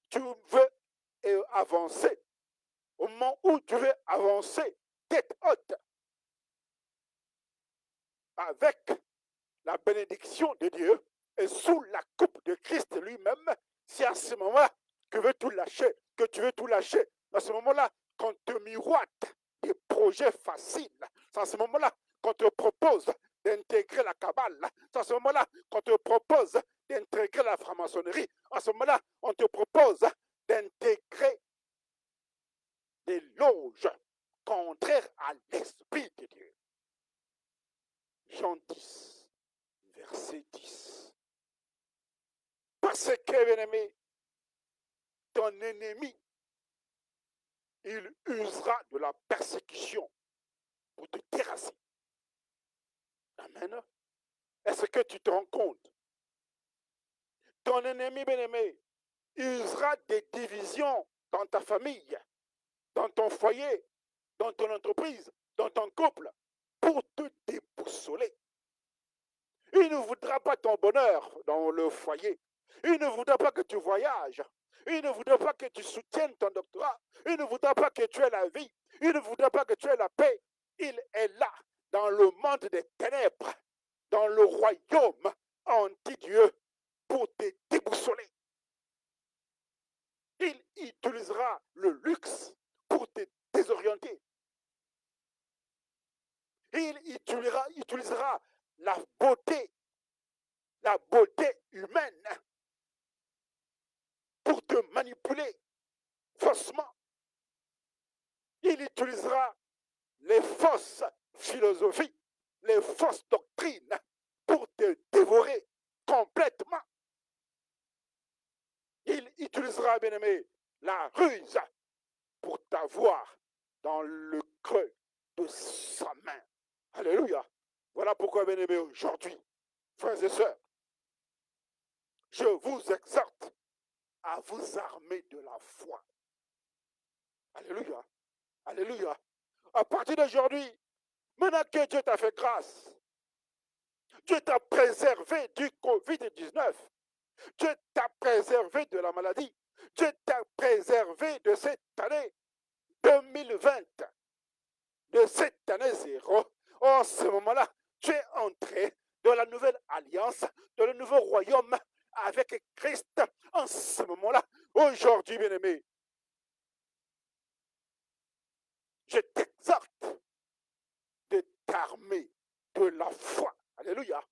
Tu veux avancer. Au moment où tu veux avancer, tête haute, avec la bénédiction de Dieu et sous la coupe de Christ lui-même, c'est à ce moment-là que tu veux tout lâcher. À ce moment-là, qu'on te miroite des projets faciles. C'est à ce moment-là qu'on te propose d'intégrer la cabale. C'est à ce moment-là qu'on te propose d'intégrer la franc-maçonnerie. À ce moment-là, on te propose d'intégrer des loges contraires à l'Esprit de Dieu. Jean 10, verset 10. Parce que, bien-aimé, ton ennemi, il usera de la persécution pour te terrasser. Amen. Est-ce que tu te rends compte? Ton ennemi, bien-aimé, usera des divisions dans ta famille, dans ton foyer, dans ton entreprise, dans ton couple, pour te déboussoler. Il ne voudra pas ton bonheur dans le foyer. Il ne voudra pas que tu voyages. Il ne voudra pas que tu soutiennes ton doctorat. Il ne voudra pas que tu aies la vie. Il ne voudra pas que tu aies la paix. Il est là, dans le monde des ténèbres, dans le royaume anti-Dieu, pour te déboussoler. Il utilisera le luxe pour te désorienter. Il utilisera la beauté humaine pour te manipuler faussement. Il utilisera les fausses philosophies, les fausses doctrines pour te dévorer complètement. Il utilisera, bien-aimé, la ruse pour t'avoir dans le creux de sa main. Alléluia. Voilà pourquoi, bien-aimé, aujourd'hui, frères et sœurs, je vous exhorte à vous armer de la foi. Alléluia. Alléluia. À partir d'aujourd'hui, maintenant que Dieu t'a fait grâce, Dieu t'a préservé du Covid-19, Dieu t'a préservé de la maladie, Dieu t'a préservé de cette année 2020, de cette année zéro. En ce moment-là, tu es entré dans la nouvelle alliance, dans le nouveau royaume avec Christ. En ce moment-là, aujourd'hui, bien-aimé, je t'exhorte de t'armer de la foi. Alléluia.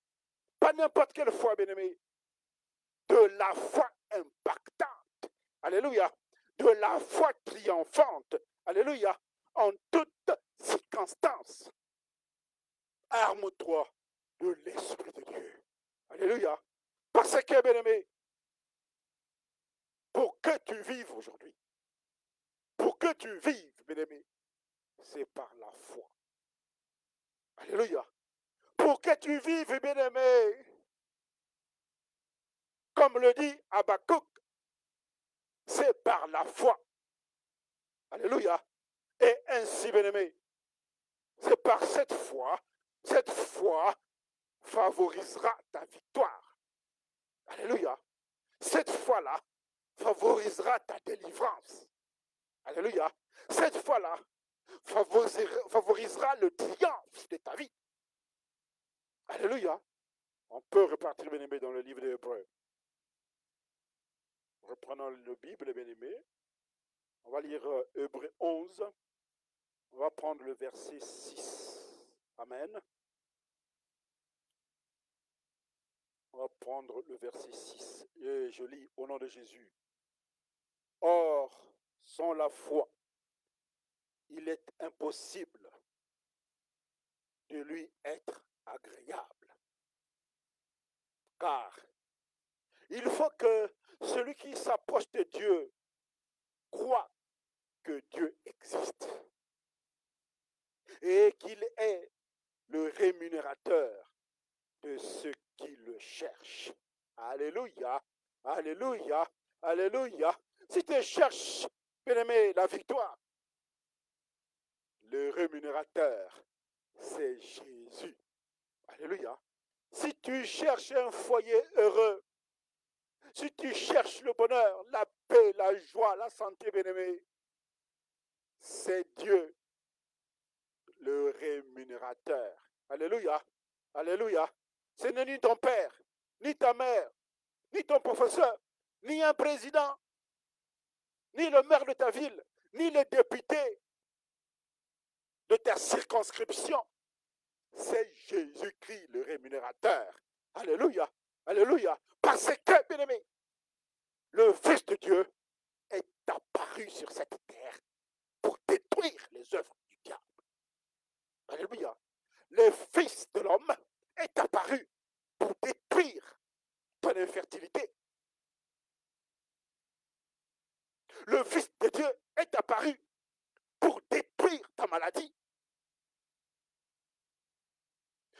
Pas n'importe quelle foi, bien-aimé. De la foi impactante. Alléluia. De la foi triomphante. Alléluia. En toutes circonstances. Arme-toi de l'Esprit de Dieu. Alléluia. Parce que, bien-aimé, pour que tu vives aujourd'hui, pour que tu vives, bien-aimé, c'est par la foi. Alléluia. Pour que tu vives, bien-aimé, comme le dit Habakkuk, c'est par la foi. Alléluia. Et ainsi, bien-aimé, c'est par cette foi favorisera ta victoire. Alléluia. Cette foi-là favorisera ta délivrance. Alléluia. Cette foi-là favorisera le triomphe de ta vie. Alléluia. On peut repartir, bien-aimé, dans le livre des Hébreux. Reprenons le Bible, bien-aimé. On va lire Hébreux 11. On va prendre le verset 6. Amen. On va prendre le verset 6. Et je lis au nom de Jésus. Or, sans la foi, il est impossible de lui être agréable. Car il faut que celui qui s'approche de Dieu croit que Dieu existe et qu'il est le rémunérateur de ceux qui le cherchent. Alléluia, alléluia, alléluia. Si tu cherches, bien-aimé, la victoire, le rémunérateur, c'est Jésus. Alléluia. Si tu cherches un foyer heureux, si tu cherches le bonheur, la paix, la joie, la santé, bien-aimé, c'est Dieu, le rémunérateur. Alléluia. Alléluia. Ce n'est ni ton père, ni ta mère, ni ton professeur, ni un président, ni le maire de ta ville, ni le député de ta circonscription. C'est Jésus-Christ, le rémunérateur. Alléluia. Alléluia. Parce que, bien-aimé, le Fils de Dieu est apparu sur cette terre pour détruire les œuvres du diable. Alléluia. Le Fils de l'homme est apparu pour détruire ton infertilité. Le Fils de Dieu est apparu pour détruire ta maladie.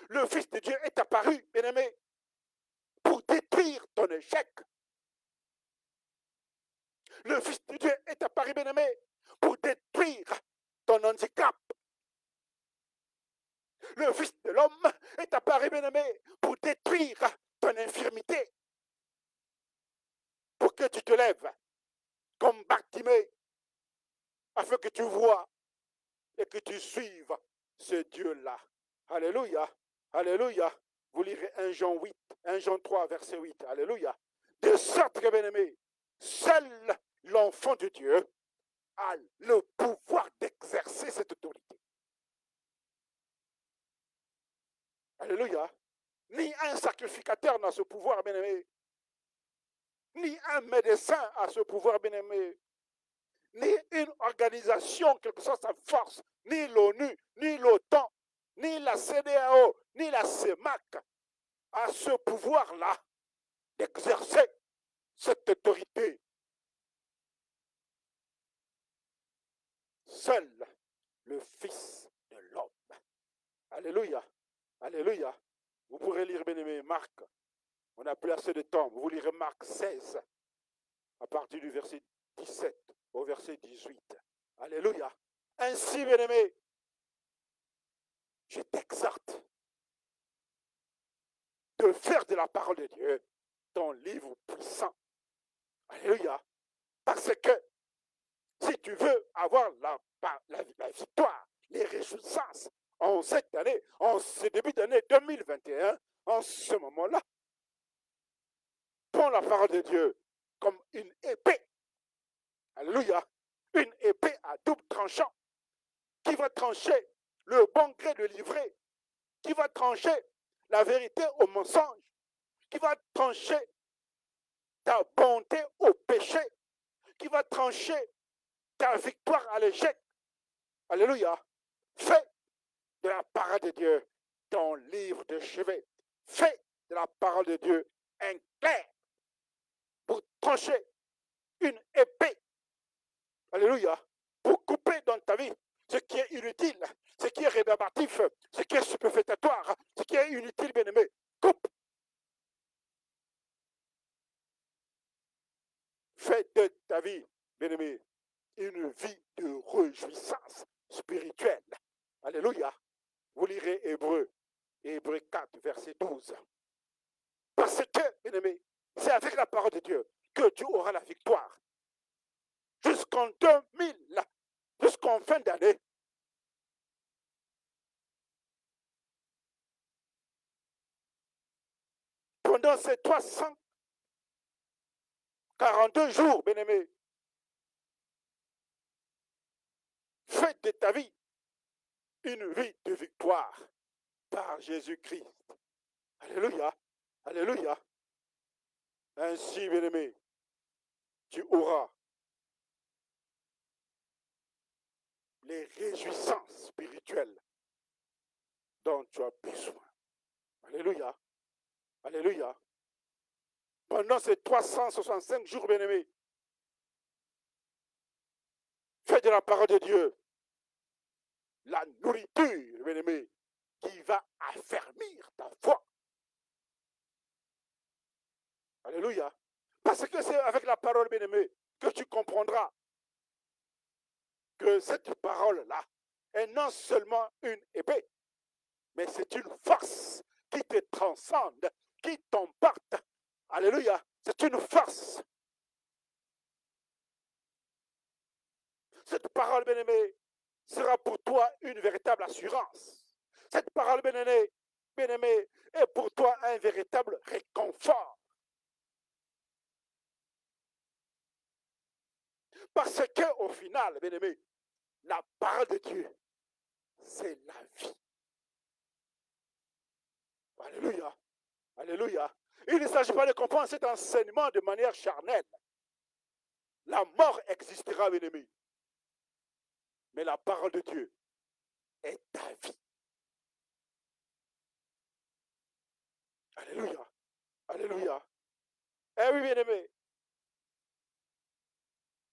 Le Fils de Dieu est apparu, bien-aimé, pour détruire ton échec. Le Fils de Dieu est apparu, bien-aimé, pour détruire ton handicap. Le Fils de l'homme est apparu, bien-aimé, pour détruire ton infirmité. Pour que tu te lèves comme Bartimée, afin que tu vois et que tu suives ce Dieu-là. Alléluia. Alléluia. Vous lirez 1 Jean 8, 1 Jean 3, verset 8. Alléluia. De sorte que, bien-aimés, seul l'enfant de Dieu a le pouvoir d'exercer cette autorité. Alléluia. Ni un sacrificateur n'a ce pouvoir, bien-aimé. Ni un médecin a ce pouvoir, bien-aimé. Ni une organisation, quelle que soit sa force, ni l'ONU, ni l'OTAN, ni la CEDEAO, ni la CEMAC a ce pouvoir-là d'exercer cette autorité. Seul le Fils de l'homme. Alléluia. Alléluia. Vous pourrez lire, bien-aimé, Marc. On n'a plus assez de temps. Vous lirez Marc 16, à partir du verset 17 au verset 18. Alléluia. Ainsi, bien-aimé, je t'exhorte de faire de la parole de Dieu ton livre puissant. Alléluia. Parce que si tu veux avoir la victoire, les réjouissances en cette année, en ce début d'année 2021, en ce moment-là, prends la parole de Dieu comme une épée. Alléluia. Une épée à double tranchant qui va trancher le bon gré de l'ivraie, qui va trancher la vérité au mensonge, qui va trancher ta bonté au péché, qui va trancher ta victoire à l'échec. Alléluia. Fais de la parole de Dieu ton livre de chevet. Fais de la parole de Dieu un clair pour trancher une épée. Alléluia. Pour couper dans ta vie ce qui est inutile, ce qui est rébarbatif, ce qui est superfétatoire, ce qui est inutile, bien-aimé. Coupe. Fais de ta vie, bien-aimé, une vie de réjouissance spirituelle. Alléluia. Vous lirez Hébreu 4, verset 12. Parce que, bien-aimé, c'est avec la parole de Dieu que tu auras la victoire. Jusqu'en 2000, jusqu'en fin d'année. Pendant ces 342 jours, bien-aimé, fais de ta vie une vie de victoire par Jésus-Christ. Alléluia. Alléluia. Ainsi, bien-aimé, tu auras les réjouissances spirituelles dont tu as besoin. Alléluia. Alléluia. Pendant ces 365 jours, bien-aimés, fais de la parole de Dieu la nourriture, bien-aimé, qui va affermir ta foi. Alléluia. Parce que c'est avec la parole, bien-aimé, que tu comprendras que cette parole-là est non seulement une épée, mais c'est une force qui te transcende, qui t'emporte. Alléluia. C'est une force. Cette parole, bien-aimé, sera pour toi une véritable assurance. Cette parole, bien-aimé, est pour toi un véritable réconfort. Parce qu'au final, bien-aimé, la parole de Dieu, c'est la vie. Alléluia. Alléluia. Il ne s'agit pas de comprendre cet enseignement de manière charnelle. La mort existera, bien-aimé. Mais la parole de Dieu est ta vie. Alléluia. Alléluia. Eh oui, bien-aimé.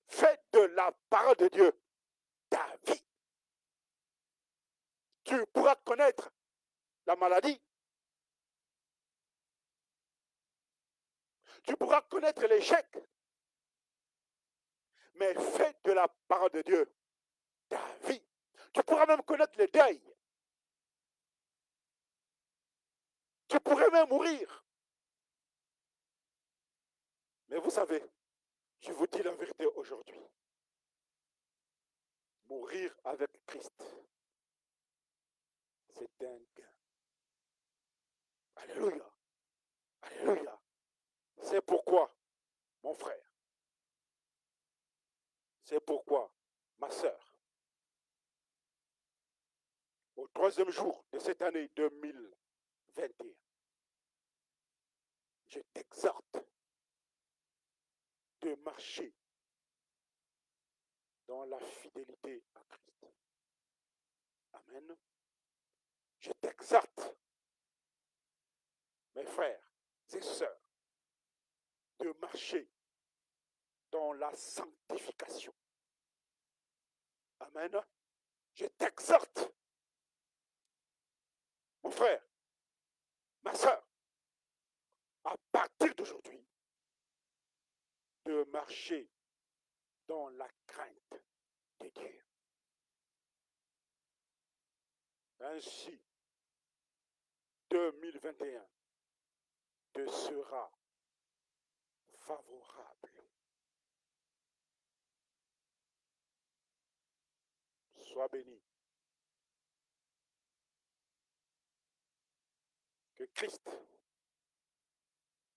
Fais de la parole de Dieu ta vie. Tu pourras connaître la maladie. Tu pourras connaître l'échec. Mais fais de la parole de Dieu ta vie. Tu pourras même connaître le deuil. Tu pourrais même mourir. Mais vous savez, Je vous dis la vérité aujourd'hui. Mourir avec Christ, c'est un gain. Alléluia. Alléluia. C'est pourquoi, mon frère, c'est pourquoi, ma sœur, au 3e jour de cette année 2021, je t'exhorte de marcher dans la fidélité à Christ. Amen. Je t'exhorte, mes frères et sœurs, de marcher dans la sanctification. Amen. Je t'exhorte, mon frère, ma sœur, à partir d'aujourd'hui, de marcher dans la crainte de Dieu. Ainsi, 2021 te sera favorable. Sois béni. Que Christ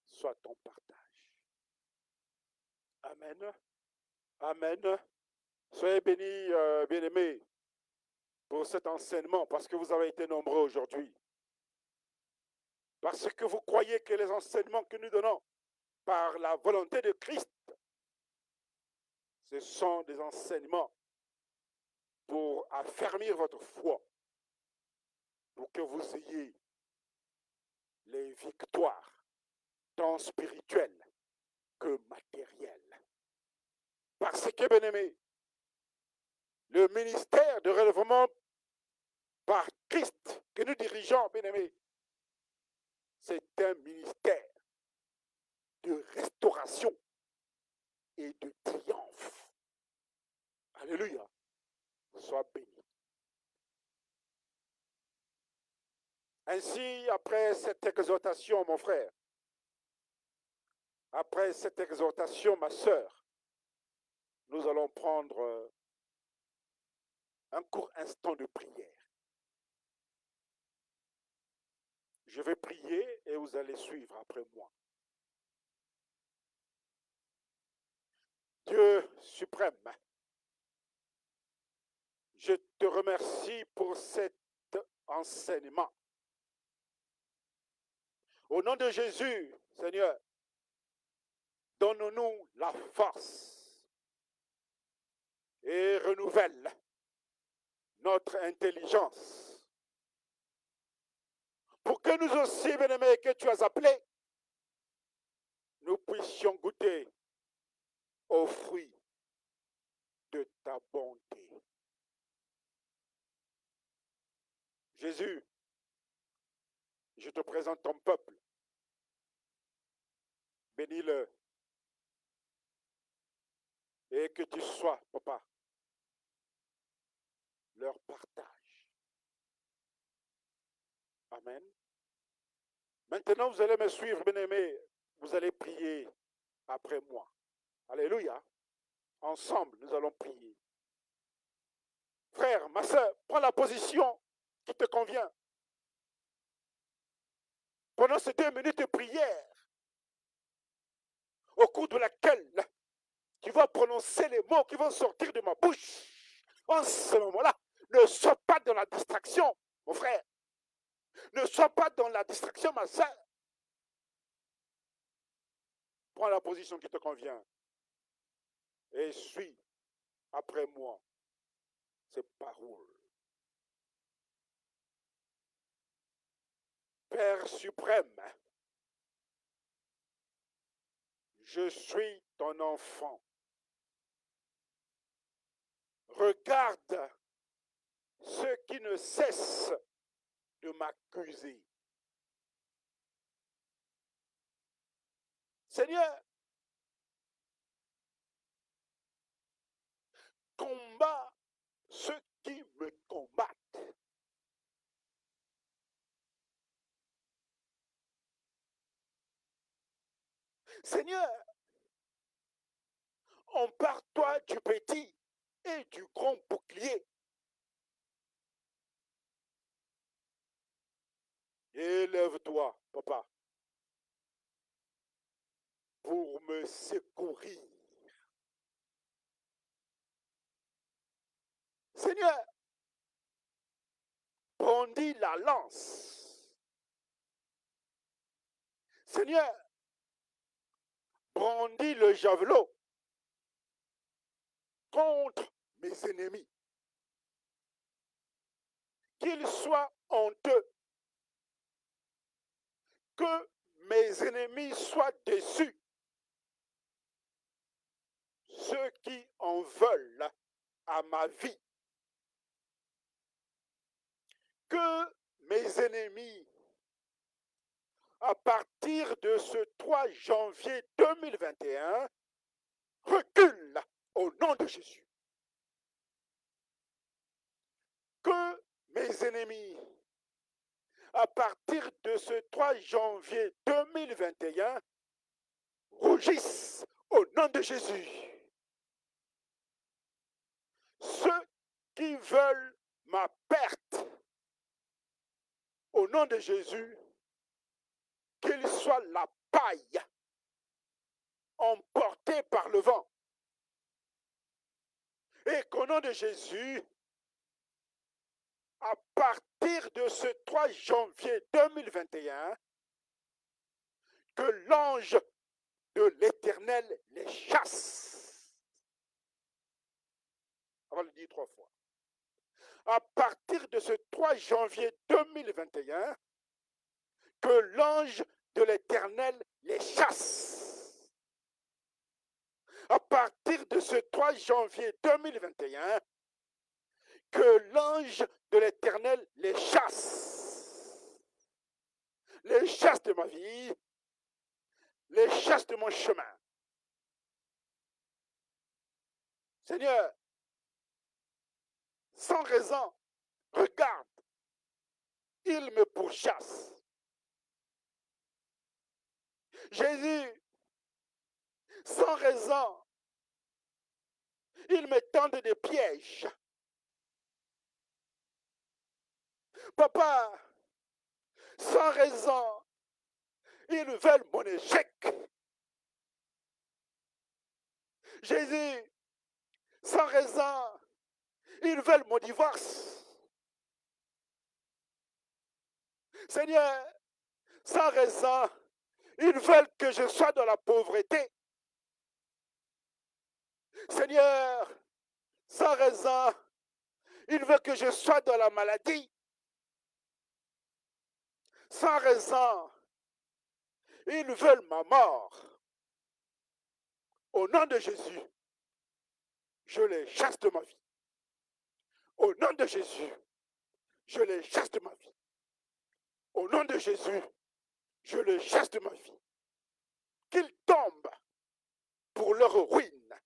soit ton partage. Amen. Amen. Soyez bénis, bien-aimés, pour cet enseignement, parce que vous avez été nombreux aujourd'hui. Parce que vous croyez que les enseignements que nous donnons par la volonté de Christ, ce sont des enseignements pour affermir votre foi, pour que vous ayez les victoires, tant spirituelles que matérielles. Parce que, bien-aimés, le ministère de relèvement par Christ que nous dirigeons, bien-aimés, c'est un ministère de restauration et de triomphe. Alléluia. Sois béni. Ainsi, après cette exhortation, mon frère, après cette exhortation, ma sœur, nous allons prendre un court instant de prière. Je vais prier et vous allez suivre après moi. Dieu suprême, je te remercie pour cet enseignement. Au nom de Jésus, Seigneur, donne-nous la force et renouvelle notre intelligence pour que nous aussi, bien-aimés, que tu as appelés, nous puissions goûter aux fruits de ta bonté. Jésus, je te présente ton peuple. Bénis-le. Et que tu sois, papa, leur partage. Amen. Maintenant, vous allez me suivre, bien-aimés. Vous allez prier après moi. Alléluia. Ensemble, nous allons prier. Frère, ma soeur, prends la position qui te convient. Pendant ces 2 minutes de prière, au cours de laquelle tu vas prononcer les mots qui vont sortir de ma bouche. En ce moment-là, ne sois pas dans la distraction, mon frère. Ne sois pas dans la distraction, ma soeur. Prends la position qui te convient et suis après moi ces paroles. Père suprême, je suis ton enfant. Regarde ceux qui ne cessent de m'accuser. Seigneur, combat ceux qui me combattent. Seigneur, empare-toi du petit et du grand bouclier. Élève-toi, papa, pour me secourir. Seigneur, brandis la lance. Seigneur, brandis le javelot contre mes ennemis. Qu'ils soient honteux, que mes ennemis soient déçus. Ceux qui en veulent à ma vie. Que mes ennemis, à partir de ce 3 janvier 2021, reculent au nom de Jésus. Que mes ennemis, à partir de ce 3 janvier 2021, rougissent au nom de Jésus. Ceux qui veulent ma perte, au nom de Jésus, qu'ils soient la paille emportée par le vent. Et qu'au nom de Jésus, à partir de ce 3 janvier 2021, que l'ange de l'Éternel les chasse. On va le dire 3 fois. À partir de ce 3 janvier 2021, que l'ange de l'Éternel les chasse. À partir de ce 3 janvier 2021, que l'ange de l'Éternel les chasse. Les chasse de ma vie, les chasse de mon chemin. Seigneur, sans raison, regarde, il me pourchasse. Jésus, sans raison, ils me tendent des pièges. Papa, sans raison, ils veulent mon échec. Jésus, sans raison, ils veulent mon divorce. Seigneur, sans raison, ils veulent que je sois dans la pauvreté. Seigneur, sans raison, ils veulent que je sois dans la maladie. Sans raison, ils veulent ma mort. Au nom de Jésus, je les chasse de ma vie. Au nom de Jésus, je les chasse de ma vie. Au nom de Jésus, je les chasse de ma vie. Qu'ils tombent pour leur ruine.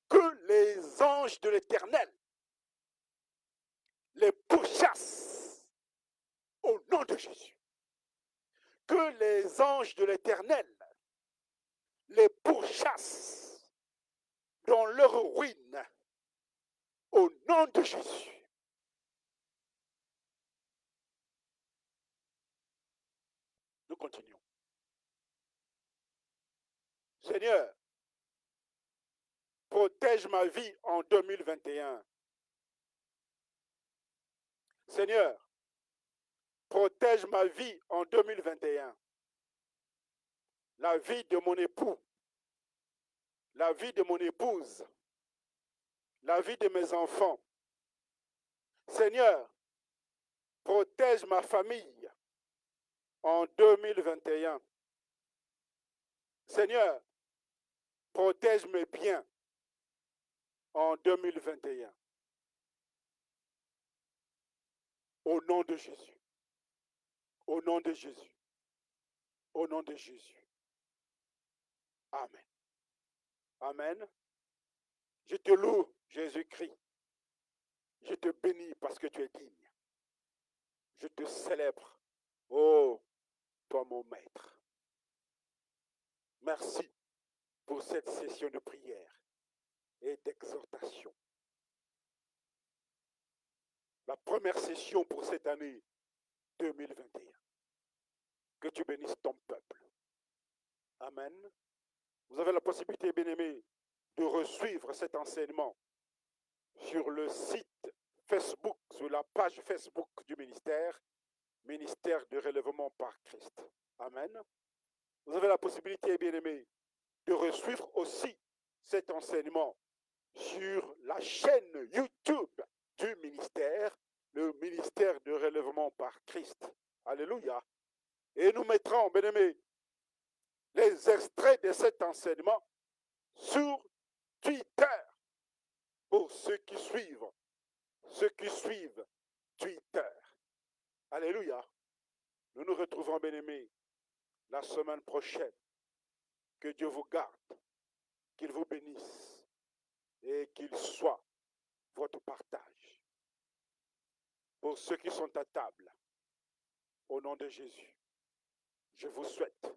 Que les anges de l'Éternel les pourchassent au nom de Jésus. Que les anges de l'Éternel les pourchassent dans leur ruine au nom de Jésus. Nous continuons. Seigneur, protège ma vie en 2021. Seigneur, protège ma vie en 2021. La vie de mon époux, la vie de mon épouse, la vie de mes enfants. Seigneur, protège ma famille en 2021. Seigneur, protège mes biens en 2021. Au nom de Jésus. Au nom de Jésus. Au nom de Jésus. Amen. Amen. Je te loue, Jésus-Christ. Je te bénis parce que tu es digne. Je te célèbre. Oh, toi mon maître. Merci pour cette session de prière et d'exhortation. La première session pour cette année 2021. Que tu bénisses ton peuple. Amen. Vous avez la possibilité, bien-aimés, de suivre cet enseignement sur le site Facebook, sur la page Facebook du ministère, ministère de relèvement par Christ. Amen. Vous avez la possibilité, bien-aimés, de suivre aussi cet enseignement sur la chaîne YouTube du ministère, le ministère de relèvement par Christ. Alléluia. Et nous mettrons, bien-aimés, les extraits de cet enseignement sur Twitter pour ceux qui suivent Twitter. Alléluia. Nous nous retrouvons, bien-aimés, la semaine prochaine. Que Dieu vous garde, qu'il vous bénisse et qu'il soit votre partage. Pour ceux qui sont à table, au nom de Jésus, je vous souhaite